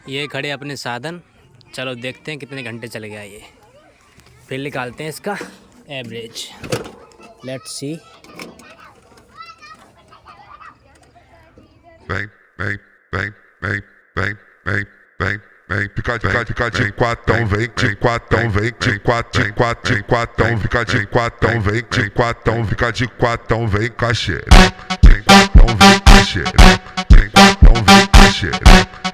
ये खड़े अपने साधन। चलो देखते हैं कितने घंटे चल गया ये, फिर निकालते हैं इसका average. Let's see. Fica de quatão, vem de quatão, vem de quatão, de quatão, fica de quatão, vem de quatão, fica de quatão, vem caixeira, de quatão, vem caixeira, de quatão, vem caixeira.